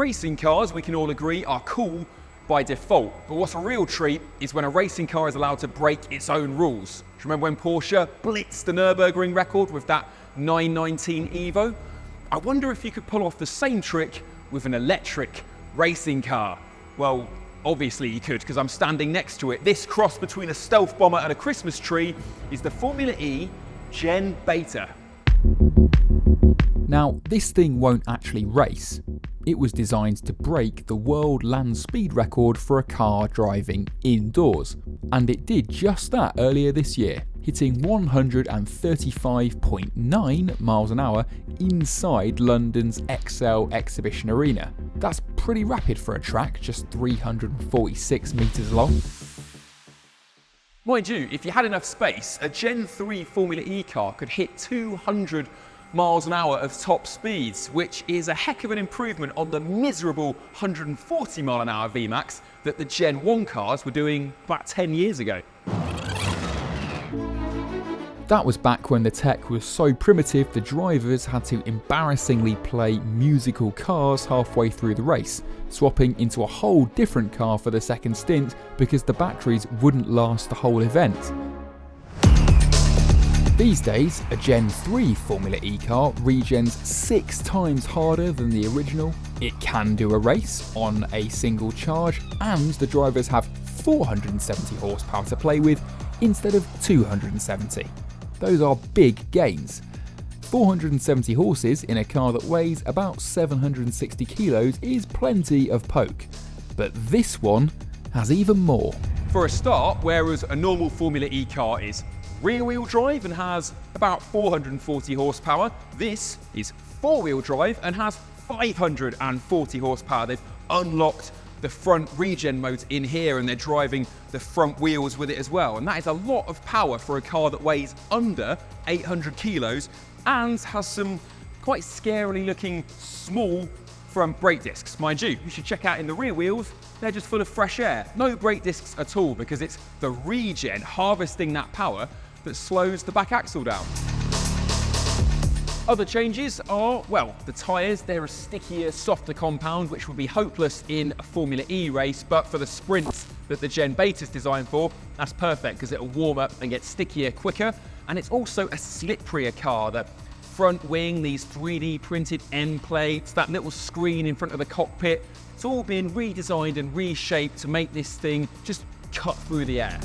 Racing cars, we can all agree, are cool by default, but what's a real treat is when a racing car is allowed to break its own rules. Do you remember when Porsche blitzed the Nürburgring record with that 919 Evo? I wonder if you could pull off the same trick with an electric racing car. Well, obviously you could, because I'm standing next to it. This cross between a stealth bomber and a Christmas tree is the Formula E GenBeta. Now, this thing won't actually race. It was designed to break the world land speed record for a car driving indoors. And it did just that earlier this year, hitting 135.9 miles an hour inside London's ExCeL Exhibition Arena. That's pretty rapid for a track, just 346 metres long. Mind you, if you had enough space, a Gen 3 Formula E car could hit 200 miles an hour of top speeds, which is a heck of an improvement on the miserable 140 mile an hour VMAX that the Gen 1 cars were doing about 10 years ago. That was back when the tech was so primitive the drivers had to embarrassingly play musical cars halfway through the race, swapping into a whole different car for the second stint because the batteries wouldn't last the whole event. These days, a Gen 3 Formula E car regens 6 times harder than the original, it can do a race on a single charge, and the drivers have 470 horsepower to play with instead of 270. Those are big gains. 470 horses in a car that weighs about 760 kilos is plenty of poke, but this one has even more. For a start, whereas a normal Formula E car is rear-wheel drive and has about 440 horsepower, this is four-wheel drive and has 540 horsepower. They've unlocked the front regen modes in here and they're driving the front wheels with it as well. And that is a lot of power for a car that weighs under 800 kilos and has some quite scarily looking small front brake discs. Mind you, you should check out in the rear wheels, they're just full of fresh air. No brake discs at all because it's the regen harvesting that power that slows the back axle down. Other changes are, well, the tyres, they're a stickier, softer compound which would be hopeless in a Formula E race, but for the sprints that the GenBeta is designed for, that's perfect because it'll warm up and get stickier quicker. And it's also a slipperier car. The front wing, these 3D printed end plates, that little screen in front of the cockpit, it's all been redesigned and reshaped to make this thing just cut through the air.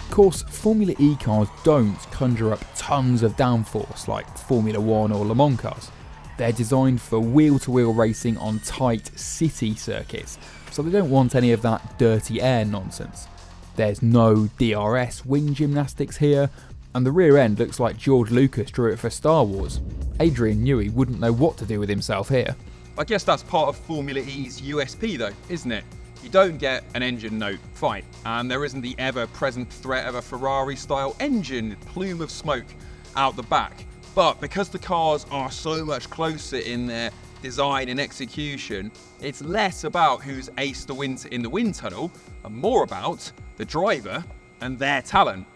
Of course, Formula E cars don't conjure up tons of downforce like Formula 1 or Le Mans cars. They're designed for wheel-to-wheel racing on tight city circuits, so they don't want any of that dirty air nonsense. There's no DRS wing gymnastics here, and the rear end looks like George Lucas drew it for Star Wars. Adrian Newey wouldn't know what to do with himself here. I guess that's part of Formula E's USP though, isn't it? You don't get an engine note, fine, and there isn't the ever-present threat of a Ferrari-style engine plume of smoke out the back. But because the cars are so much closer in their design and execution, it's less about who's aced the win in the wind tunnel and more about the driver and their talent.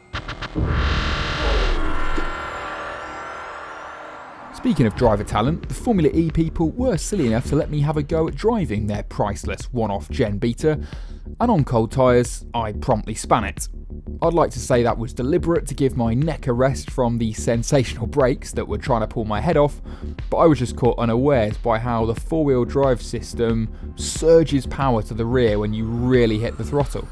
Speaking of driver talent, the Formula E people were silly enough to let me have a go at driving their priceless one-off GenBeta, and on cold tyres, I promptly span it. I'd like to say that was deliberate to give my neck a rest from the sensational brakes that were trying to pull my head off, but I was just caught unawares by how the four-wheel drive system surges power to the rear when you really hit the throttle.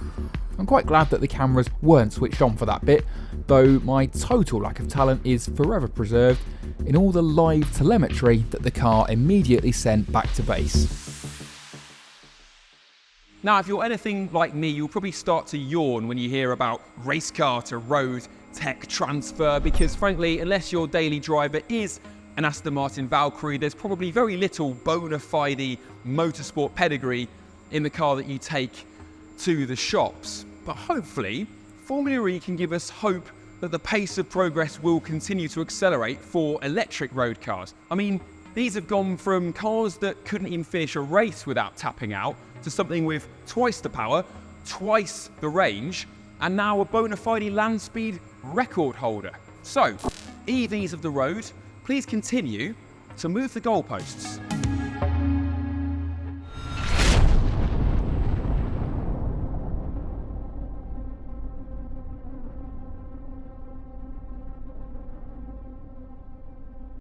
I'm quite glad that the cameras weren't switched on for that bit, though my total lack of talent is forever preserved in all the live telemetry that the car immediately sent back to base. Now, if you're anything like me, you'll probably start to yawn when you hear about race car to road tech transfer, because frankly, unless your daily driver is an Aston Martin Valkyrie, there's probably very little bona fide motorsport pedigree in the car that you take to the shops. But hopefully, Formula E can give us hope that the pace of progress will continue to accelerate for electric road cars. I mean, these have gone from cars that couldn't even finish a race without tapping out to something with twice the power, twice the range, and now a bona fide land speed record holder. So, EVs of the road, please continue to move the goalposts.